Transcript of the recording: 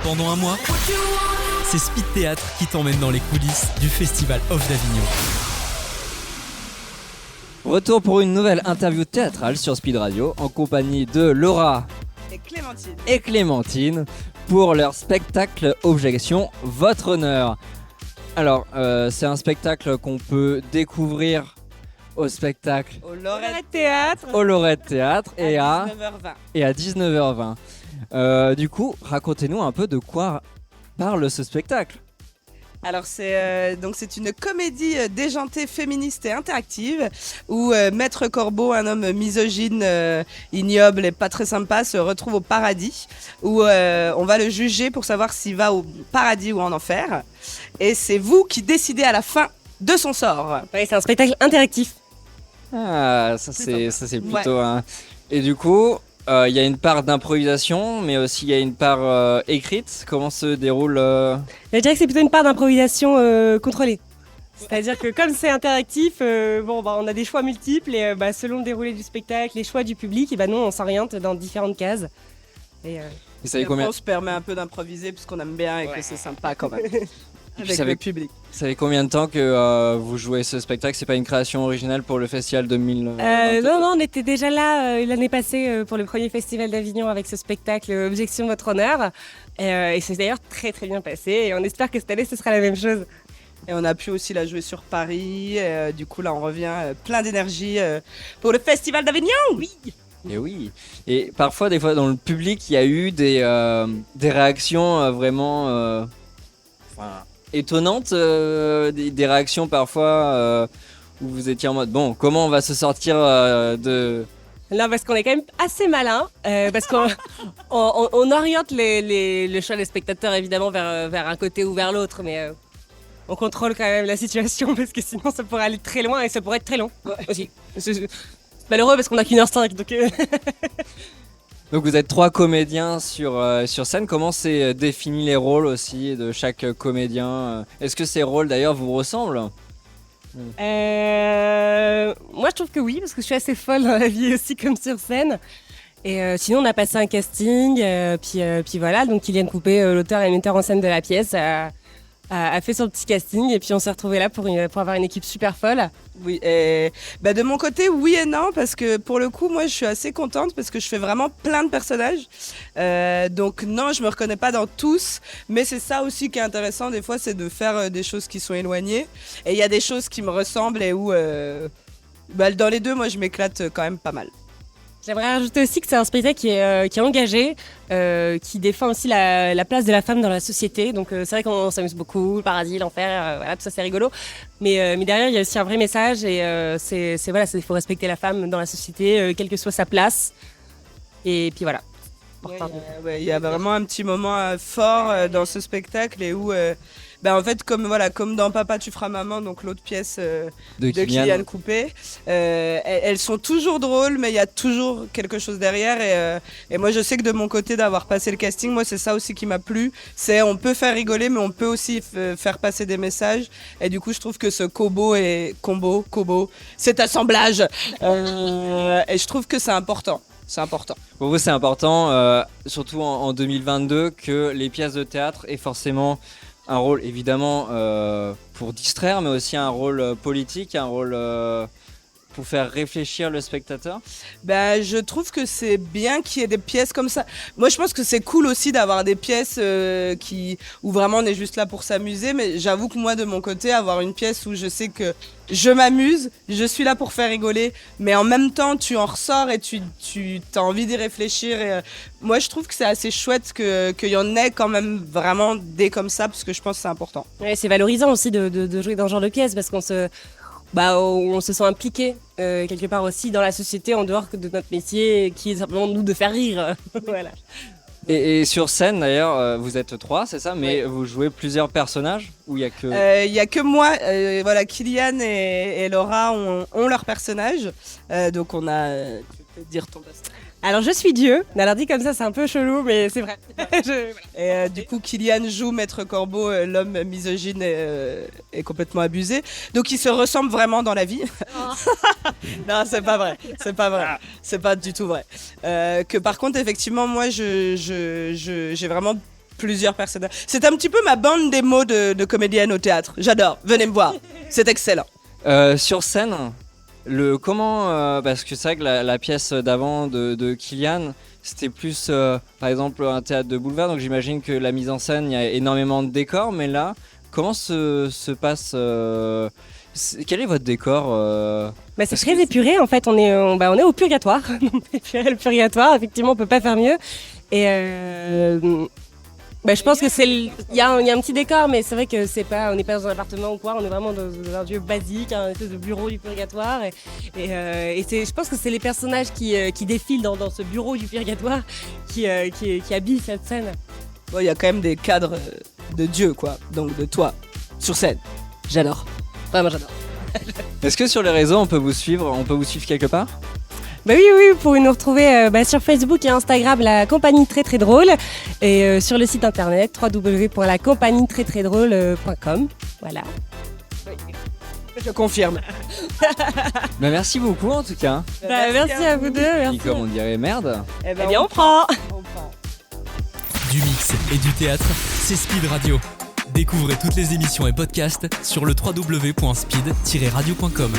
Pendant un mois, c'est Speed Théâtre qui t'emmène dans les coulisses du Festival Off d'Avignon. Retour pour une nouvelle interview théâtrale sur Speed Radio en compagnie de Laura et Clémentine pour leur spectacle Objection, votre honneur. Alors, c'est un spectacle qu'on peut découvrir au spectacle Au Lorette Théâtre. Au Lorette Théâtre et à 19h20. Et à 19h20. Du coup, racontez-nous un peu de quoi parle ce spectacle. Alors c'est une comédie déjantée, féministe et interactive où Maître Corbeau, un homme misogyne, ignoble et pas très sympa, se retrouve au paradis où on va le juger pour savoir s'il va au paradis ou en enfer. Et c'est vous qui décidez à la fin de son sort. Oui, c'est un spectacle interactif. Ah, ça c'est plutôt... Ouais. Et du coup, il y a une part d'improvisation, mais aussi il y a une part écrite. Comment se déroule Je dirais que c'est plutôt une part d'improvisation contrôlée. C'est-à-dire que comme c'est interactif, on a des choix multiples et selon le déroulé du spectacle, les choix du public, et nous on s'oriente dans différentes cases. Et ça fait combien... On se permet un peu d'improviser parce qu'on aime bien et que c'est sympa quand même. Avec le public. Ça fait combien de temps que vous jouez ce spectacle? C'est pas une création originale pour le festival 2020? Non, on était déjà là l'année passée pour le premier festival d'Avignon avec ce spectacle Objection, votre honneur. Et c'est d'ailleurs très très bien passé et on espère que cette année ce sera la même chose. Et on a pu aussi la jouer sur Paris. Du coup là on revient plein d'énergie pour le festival d'Avignon. Oui. Et oui. Et parfois, des fois dans le public, il y a eu des réactions vraiment... étonnantes, des réactions parfois où vous étiez en mode bon, comment on va se sortir de... Non, parce qu'on est quand même assez malin, parce qu'on on oriente le choix des spectateurs évidemment vers un côté ou vers l'autre, mais on contrôle quand même la situation parce que sinon ça pourrait aller très loin et ça pourrait être très long aussi. C'est malheureux parce qu'on n'a qu'1h05 donc... Donc vous êtes 3 comédiens sur scène. Comment c'est défini les rôles aussi de chaque comédien? Est-ce que ces rôles d'ailleurs vous ressemblent? Moi je trouve que oui, parce que je suis assez folle dans la vie aussi comme sur scène. Et sinon on a passé un casting, puis voilà, donc Kylian Coupé, l'auteur et le metteur en scène de la pièce, a fait son petit casting et puis on s'est retrouvés là pour avoir une équipe super folle. Oui, et de mon côté, oui et non, parce que pour le coup, moi je suis assez contente parce que je fais vraiment plein de personnages. Donc non, je me reconnais pas dans tous, mais c'est ça aussi qui est intéressant des fois, c'est de faire des choses qui sont éloignées. Et il y a des choses qui me ressemblent et où dans les deux, moi je m'éclate quand même pas mal. J'aimerais rajouter aussi que c'est un spectacle qui est engagé, qui défend aussi la place de la femme dans la société. Donc c'est vrai qu'on s'amuse beaucoup, le paradis, l'enfer, voilà, tout ça c'est rigolo. Mais derrière il y a aussi un vrai message et il faut respecter la femme dans la société, quelle que soit sa place. Et puis voilà. Il y a vraiment un petit moment fort dans ce spectacle et où en fait comme dans Papa tu feras maman, donc l'autre pièce de Kylian Coupé, elles sont toujours drôles mais il y a toujours quelque chose derrière et moi je sais que de mon côté d'avoir passé le casting, moi c'est ça aussi qui m'a plu, c'est on peut faire rigoler mais on peut aussi faire passer des messages et du coup je trouve que ce combo, cet assemblage et je trouve que c'est important. C'est important. Pour vous, c'est important, surtout en 2022, que les pièces de théâtre aient forcément un rôle, évidemment, pour distraire, mais aussi un rôle politique, un rôle pour faire réfléchir le spectateur. Je trouve que c'est bien qu'il y ait des pièces comme ça. Moi, je pense que c'est cool aussi d'avoir des pièces où vraiment on est juste là pour s'amuser, mais j'avoue que moi, de mon côté, avoir une pièce où je sais que je m'amuse, je suis là pour faire rigoler, mais en même temps, tu en ressors et tu as envie d'y réfléchir. Et, moi, je trouve que c'est assez chouette qu'il y en ait quand même vraiment des comme ça, parce que je pense que c'est important. Ouais, c'est valorisant aussi de jouer dans ce genre de pièce, parce qu'on se sent impliqué quelque part aussi dans la société en dehors de notre métier, qui est simplement nous de faire rire. Voilà. Et sur scène d'ailleurs, vous êtes 3, c'est ça? Mais vous jouez plusieurs personnages? Ou il y a que... Il y a que moi, Kylian et Laura ont leur personnage. Donc on a... tu peux dire ton personnage. Alors je suis Dieu, alors dit comme ça c'est un peu chelou mais c'est vrai. Et du coup Kylian joue Maître Corbeau, l'homme misogyne et complètement abusé. Donc ils se ressemblent vraiment dans la vie. Oh. Non, c'est pas vrai, c'est pas du tout vrai. Que par contre effectivement moi j'ai vraiment plusieurs personnages. C'est un petit peu ma bande démo de comédienne au théâtre. J'adore, venez me voir, c'est excellent. Sur scène, parce que c'est vrai que la pièce d'avant de Kylian, c'était plus par exemple un théâtre de boulevard, donc j'imagine que la mise en scène, il y a énormément de décors, mais là, comment se passe quel est votre décor C'est très épuré en fait, on est au purgatoire. Le purgatoire, effectivement on peut pas faire mieux. Et je pense que il y a un petit décor, mais c'est vrai que on n'est pas dans un appartement ou quoi, on est vraiment dans un lieu basique, un espèce de bureau du purgatoire. Et je pense que c'est les personnages qui défilent dans ce bureau du purgatoire qui habillent cette scène. Il y a quand même des cadres de Dieu, quoi, donc de toi, sur scène. J'adore. Vraiment, j'adore. Est-ce que sur les réseaux, on peut vous suivre quelque part ? Oui, vous pouvez nous retrouver sur Facebook et Instagram, la compagnie très très drôle, et sur le site internet www.lacompagnietraistraizdrôle.com. Voilà. Je confirme. Merci beaucoup en tout cas. Merci à vous deux. Merci. Et comme on dirait merde. Eh bien on prend. Du mix et du théâtre, c'est Speed Radio. Découvrez toutes les émissions et podcasts sur le www.speed-radio.com.